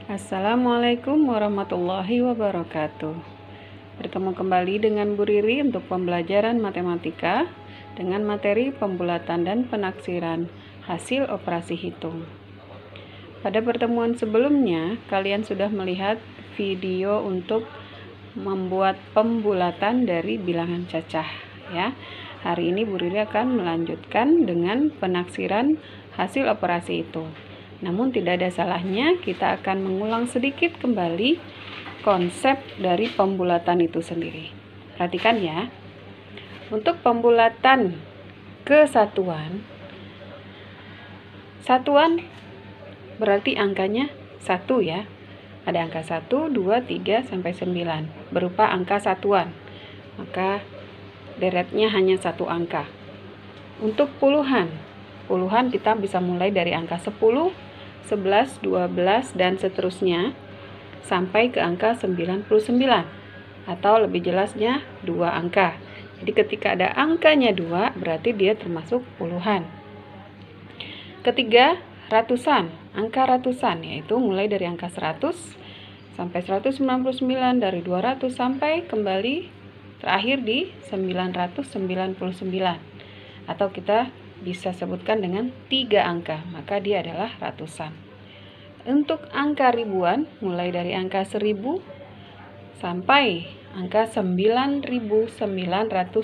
Assalamualaikum warahmatullahi wabarakatuh. Bertemu kembali dengan Bu Riri untuk pembelajaran matematika dengan materi pembulatan dan penaksiran hasil operasi hitung. Pada pertemuan sebelumnya, kalian sudah melihat video untuk membuat pembulatan dari bilangan cacah, ya. Hari ini Bu Riri akan melanjutkan dengan penaksiran hasil operasi itu. Namun tidak ada salahnya kita akan mengulang sedikit kembali konsep dari pembulatan itu sendiri. Perhatikan ya. Untuk pembulatan ke satuan berarti angkanya 1 ya. Ada angka 1, 2, 3, sampai 9 berupa angka satuan. Maka deretnya hanya satu angka. Untuk puluhan kita bisa mulai dari angka 10, 11, 12, dan seterusnya sampai ke angka 99, atau lebih jelasnya 2 angka. Jadi ketika ada angkanya 2 berarti dia termasuk puluhan. Ketiga, ratusan. Angka ratusan yaitu mulai dari angka 100 sampai 199, dari 200 sampai kembali terakhir di 999, atau kita bisa sebutkan dengan 3 angka, maka dia adalah ratusan. Untuk angka ribuan, mulai dari angka 1000 sampai angka 9999,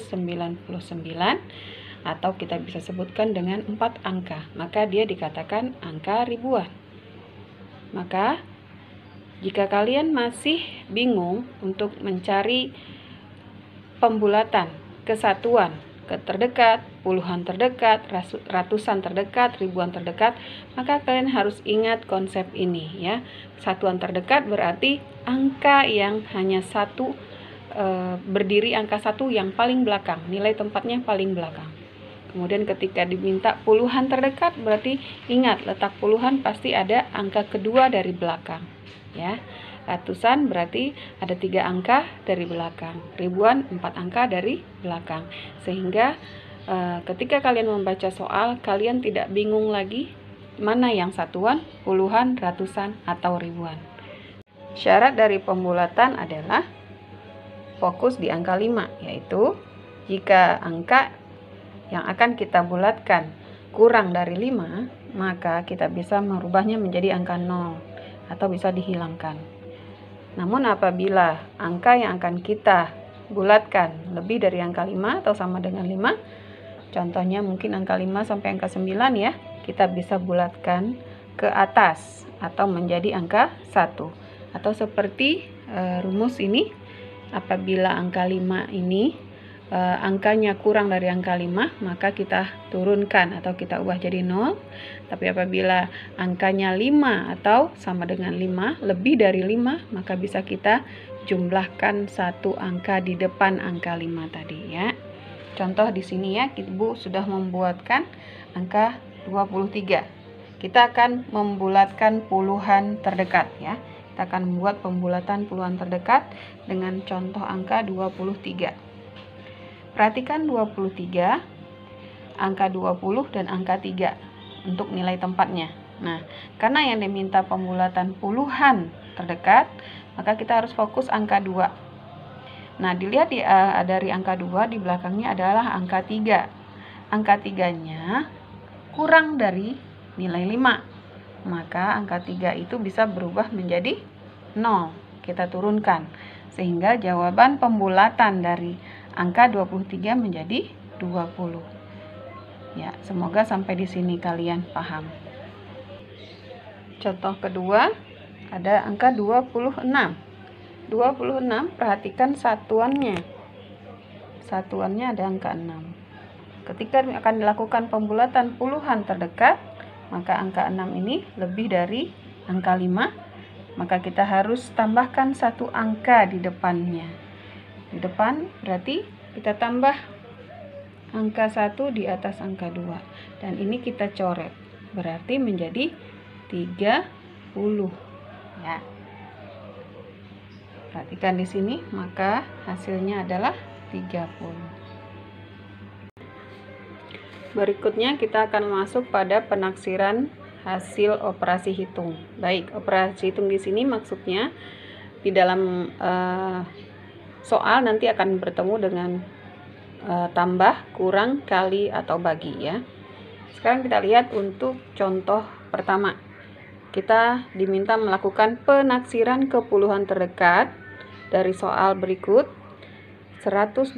atau kita bisa sebutkan dengan 4 angka, maka dia dikatakan angka ribuan. Maka jika kalian masih bingung untuk mencari pembulatan ke satuan, ke terdekat, puluhan terdekat, ratusan terdekat, ribuan terdekat, maka kalian harus ingat konsep ini ya. Satuan terdekat berarti angka yang hanya satu, berdiri angka 1 yang paling belakang, nilai tempatnya paling belakang. Kemudian ketika diminta puluhan terdekat berarti ingat letak puluhan pasti ada angka kedua dari belakang ya. Ratusan berarti ada 3 angka dari belakang, ribuan 4 angka dari belakang, sehingga ketika kalian membaca soal kalian tidak bingung lagi mana yang satuan, puluhan, ratusan, atau ribuan. Syarat dari pembulatan adalah fokus di angka 5, yaitu jika angka yang akan kita bulatkan kurang dari 5, maka kita bisa merubahnya menjadi angka 0 atau bisa dihilangkan. Namun apabila angka yang akan kita bulatkan lebih dari angka 5 atau sama dengan 5, contohnya mungkin angka 5 sampai angka 9 ya, kita bisa bulatkan ke atas atau menjadi angka 1. Atau seperti rumus ini, apabila angka 5 ini angkanya kurang dari angka 5, maka kita turunkan atau kita ubah jadi 0. Tapi apabila angkanya 5 atau sama dengan 5, lebih dari 5, maka bisa kita jumlahkan satu angka di depan angka 5 tadi ya. Contoh di sini ya, Ibu sudah membuatkan angka 23. Kita akan membulatkan puluhan terdekat ya. Kita akan membuat pembulatan puluhan terdekat dengan contoh angka 23. Perhatikan 23, angka 20 dan angka 3 untuk nilai tempatnya. Nah, karena yang diminta pembulatan puluhan terdekat, maka kita harus fokus angka 2. Nah, dilihat dari angka 2 di belakangnya adalah angka 3. Angka 3-nya kurang dari nilai 5. Maka angka 3 itu bisa berubah menjadi 0. Kita turunkan. Sehingga jawaban pembulatan dari angka 23 menjadi 20. Ya, semoga sampai di sini kalian paham. Contoh kedua, ada angka 26. 26, perhatikan satuannya. Satuannya ada angka 6. Ketika akan dilakukan pembulatan puluhan terdekat, maka angka 6 ini lebih dari angka 5, maka kita harus tambahkan satu angka di depannya. Di depan berarti kita tambah angka 1 di atas angka 2, dan ini kita coret, berarti menjadi 30 ya. Perhatikan di sini, maka hasilnya adalah 30. Berikutnya kita akan masuk pada penaksiran hasil operasi hitung. Baik, operasi hitung di sini maksudnya di dalam soal nanti akan bertemu dengan tambah, kurang, kali, atau bagi ya. Sekarang kita lihat untuk contoh pertama. Kita diminta melakukan penaksiran kepuluhan terdekat dari soal berikut. 122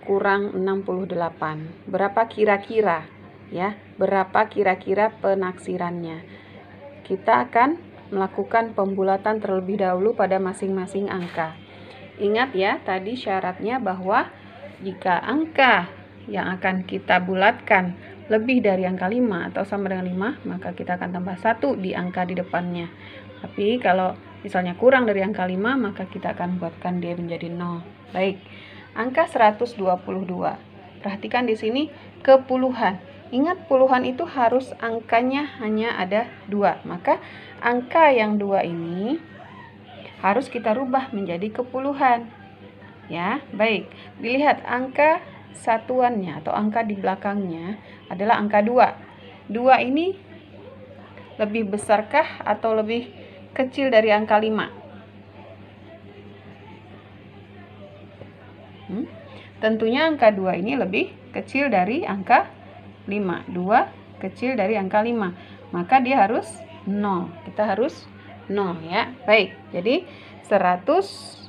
kurang 68. Berapa kira-kira ya? Berapa kira-kira penaksirannya? Kita akan melakukan pembulatan terlebih dahulu pada masing-masing angka. Ingat ya, tadi syaratnya bahwa jika angka yang akan kita bulatkan lebih dari angka 5 atau sama dengan 5, maka kita akan tambah 1 di angka di depannya. Tapi kalau misalnya kurang dari angka 5, maka kita akan buatkan dia menjadi 0. Baik, angka 122. Perhatikan di sini kepuluhan. Ingat, puluhan itu harus angkanya hanya ada 2. Maka angka yang 2 ini harus kita rubah menjadi kepuluhan. Ya, baik. Dilihat angka satuannya atau angka di belakangnya adalah angka 2. 2 ini lebih besarkah atau lebih kecil dari angka 5? Tentunya angka 2 ini lebih kecil dari angka 5. 2 kecil dari angka 5. Maka dia harus 0. Kita harus 0 ya. Baik, jadi 120.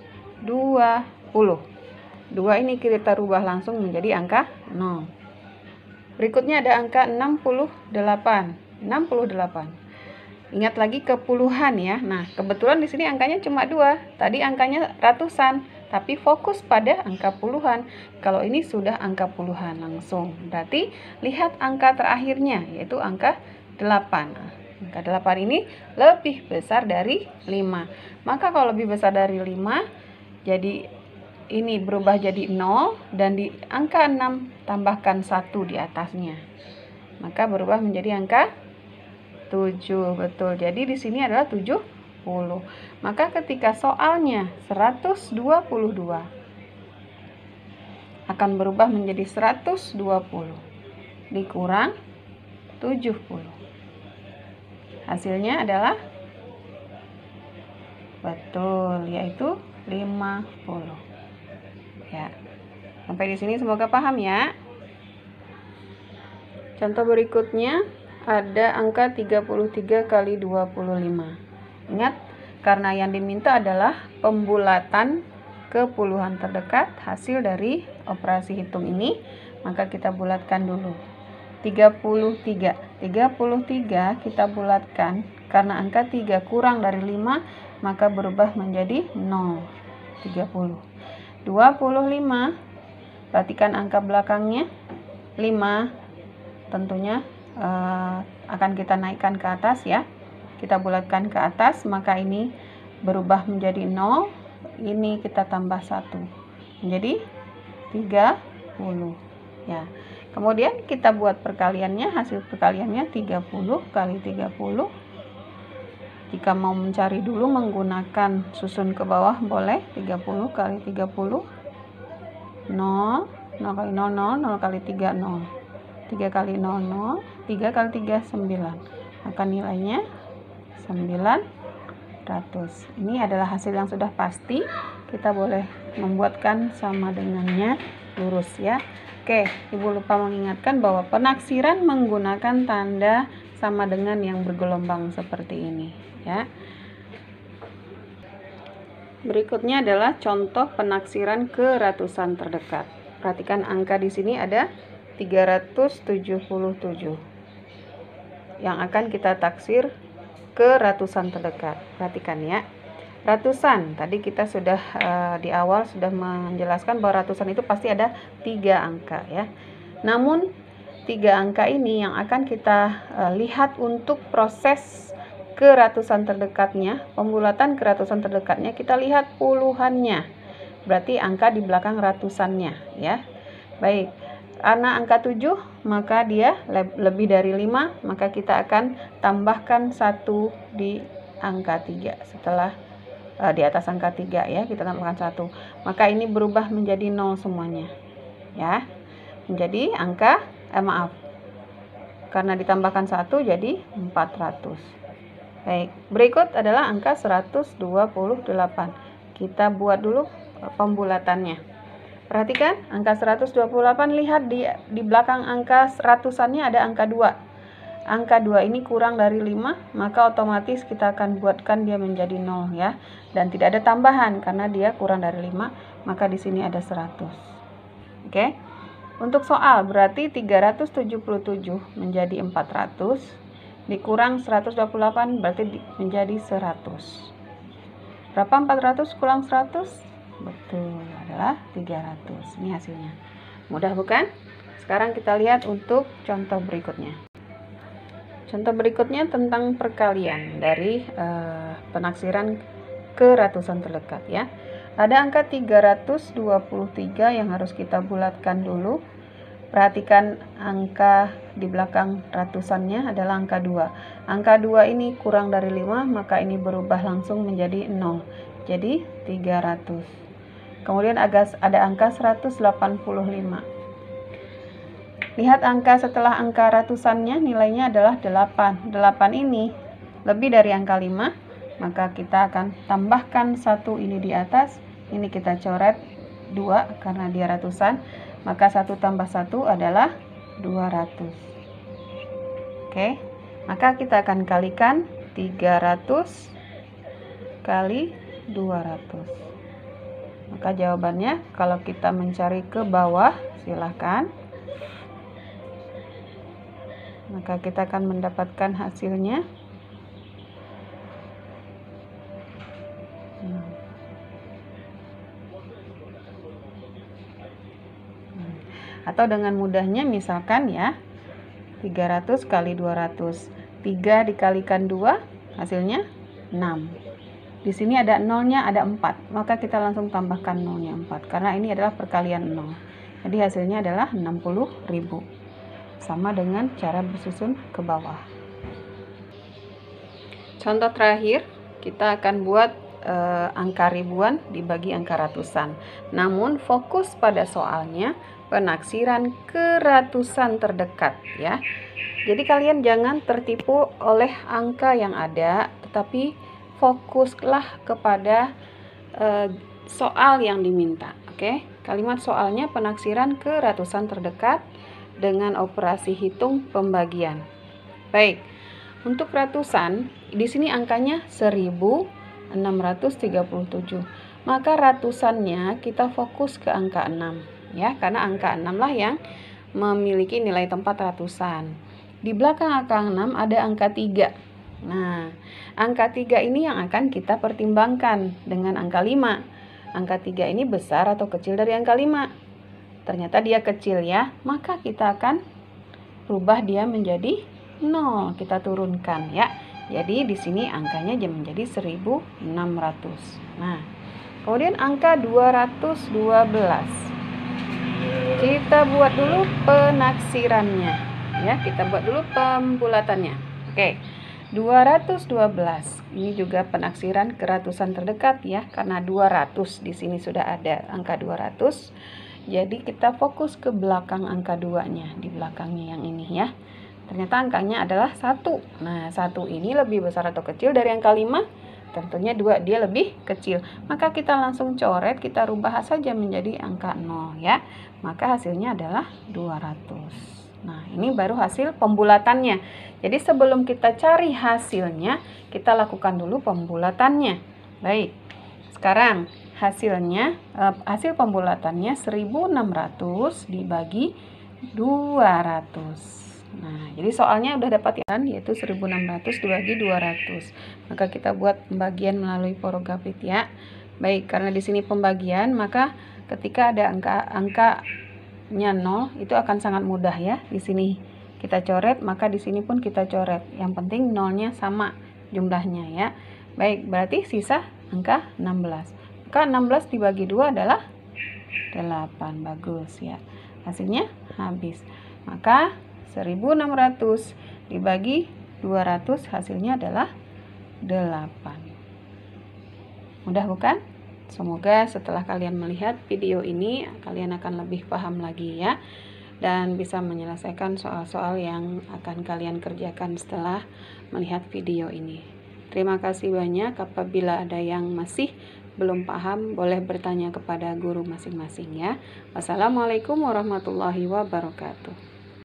2 ini kita rubah langsung menjadi angka 0. Berikutnya ada angka 68. 68. Ingat lagi kepuluhan ya. Nah, kebetulan di sini angkanya cuma 2. Tadi angkanya ratusan, tapi fokus pada angka puluhan. Kalau ini sudah angka puluhan langsung. Berarti lihat angka terakhirnya, yaitu angka 8. Angka 8 ini lebih besar dari 5. Maka kalau lebih besar dari 5, jadi ini berubah jadi 0, dan di angka 6 tambahkan 1 di atasnya. Maka berubah menjadi angka 7. Betul. Jadi di sini adalah 70. Maka ketika soalnya 122 akan berubah menjadi 120 dikurang 70. Hasilnya adalah betul, yaitu 50. Ya. Sampai di sini semoga paham ya. Contoh berikutnya ada angka 33 kali 25. Ingat, karena yang diminta adalah pembulatan kepuluhan terdekat hasil dari operasi hitung ini, maka kita bulatkan dulu. 33 kita bulatkan, karena angka 3 kurang dari 5, maka berubah menjadi 0. 30. 25, perhatikan angka belakangnya 5, tentunya akan kita naikkan ke atas ya. Kita bulatkan ke atas, maka ini berubah menjadi 0. Ini kita tambah 1 menjadi 30 ya. Kemudian kita buat perkaliannya, hasil perkaliannya 30 kali 30. Jika mau mencari dulu menggunakan susun ke bawah boleh. 30 kali 30 0, 0 kali 0 0, 0 kali 3 0, 3 kali 0 0, 3 kali 3 9. Maka nilainya 900. Ini adalah hasil yang sudah pasti. Kita boleh membuatkan sama dengannya lurus ya. Oke, Ibu lupa mengingatkan bahwa penaksiran menggunakan tanda sama dengan yang bergelombang seperti ini ya. Berikutnya adalah contoh penaksiran ke ratusan terdekat. Perhatikan angka di sini ada 377 yang akan kita taksir ke ratusan terdekat. Perhatikan ya. Ratusan, tadi kita sudah di awal sudah menjelaskan bahwa ratusan itu pasti ada 3 angka ya. Namun 3 angka ini yang akan kita lihat untuk proses ke ratusan terdekatnya, pembulatan ke ratusan terdekatnya, kita lihat puluhannya. Berarti angka di belakang ratusannya ya. Baik, karena angka 7 maka dia lebih dari 5, maka kita akan tambahkan 1 di angka 3 setelah di atas angka 3 ya, kita tambahkan 1. Maka ini berubah menjadi 0 semuanya. Ya. Menjadi angka karena ditambahkan 1 jadi 400. Baik, berikut adalah angka 128. Kita buat dulu pembulatannya. Perhatikan angka 128, lihat di belakang angka ratusannya ada angka 2. Angka 2 ini kurang dari 5, maka otomatis kita akan buatkan dia menjadi 0 ya. Dan tidak ada tambahan karena dia kurang dari 5, maka di sini ada 100. Oke. Untuk soal berarti 377 menjadi 400 dikurang 128 berarti menjadi 100. Berapa 400 kurang 100? Betul, adalah 300. Ini hasilnya. Mudah bukan? Sekarang kita lihat untuk contoh berikutnya. Contoh berikutnya tentang perkalian dari penaksiran ke ratusan terdekat ya. Ada angka 323 yang harus kita bulatkan dulu. Perhatikan angka di belakang ratusannya adalah angka 2. Angka 2 ini kurang dari 5, maka ini berubah langsung menjadi 0. Jadi 300. Kemudian ada angka 185. Lihat angka setelah angka ratusannya nilainya adalah 8. 8 ini lebih dari angka 5, maka kita akan tambahkan 1 ini di atas. Ini kita coret 2 karena dia ratusan, maka 1 tambah 1 adalah 200. Oke, maka kita akan kalikan 300 kali 200. Maka jawabannya kalau kita mencari ke bawah, silahkan. Maka kita akan mendapatkan hasilnya. Atau dengan mudahnya misalkan ya, 300 kali 200. 3 dikalikan 2 hasilnya 6. Di sini ada nolnya, ada 4. Maka kita langsung tambahkan nolnya 4 karena ini adalah perkalian 0. Jadi hasilnya adalah 60.000. Sama dengan cara bersusun ke bawah. Contoh terakhir, kita akan buat angka ribuan dibagi angka ratusan. Namun fokus pada soalnya penaksiran ke ratusan terdekat ya. Jadi kalian jangan tertipu oleh angka yang ada, tetapi fokuslah kepada soal yang diminta. Oke, kalimat soalnya penaksiran ke ratusan terdekat dengan operasi hitung pembagian. Baik, untuk ratusan di sini angkanya 1637. Maka ratusannya kita fokus ke angka 6 ya, karena angka 6 lah yang memiliki nilai tempat ratusan. Di belakang angka 6 ada angka 3. Nah, angka 3 ini yang akan kita pertimbangkan dengan angka 5. Angka 3 ini besar atau kecil dari angka 5? Ternyata dia kecil ya, maka kita akan rubah dia menjadi 0. Kita turunkan ya. Jadi di sini angkanya menjadi 1600. Nah, kemudian angka 212. Kita buat dulu penaksirannya ya, kita buat dulu pembulatannya. Oke. 212. Ini juga penaksiran ke ratusan terdekat ya, karena 200 di sini sudah ada angka 200. Jadi kita fokus ke belakang angka 2-nya, di belakangnya yang ini ya. Ternyata angkanya adalah 1. Nah, 1 ini lebih besar atau kecil dari angka 5? Tentunya 2, dia lebih kecil. Maka kita langsung coret, kita rubah saja menjadi angka 0 ya. Maka hasilnya adalah 200. Nah, ini baru hasil pembulatannya. Jadi sebelum kita cari hasilnya, kita lakukan dulu pembulatannya. Baik, sekarang hasilnya, hasil pembulatannya 1600 dibagi 200. Nah, jadi soalnya udah dapat ya, yaitu 1600 dibagi 200. Maka kita buat pembagian melalui porogapit ya. Baik, karena di sini pembagian, maka ketika ada angkanya 0, itu akan sangat mudah ya. Di sini kita coret, maka di sini pun kita coret. Yang penting nolnya sama jumlahnya ya. Baik, berarti sisa angka 16. Maka 16 dibagi 2 adalah 8. Bagus ya. Hasilnya habis. Maka 1600 dibagi 200 hasilnya adalah 8. Mudah bukan? Semoga setelah kalian melihat video ini kalian akan lebih paham lagi ya. dan bisa menyelesaikan soal-soal yang akan kalian kerjakan setelah melihat video ini. Terima kasih banyak. Apabila ada yang masih belum paham, boleh bertanya kepada guru masing-masing ya. Wassalamualaikum warahmatullahi wabarakatuh.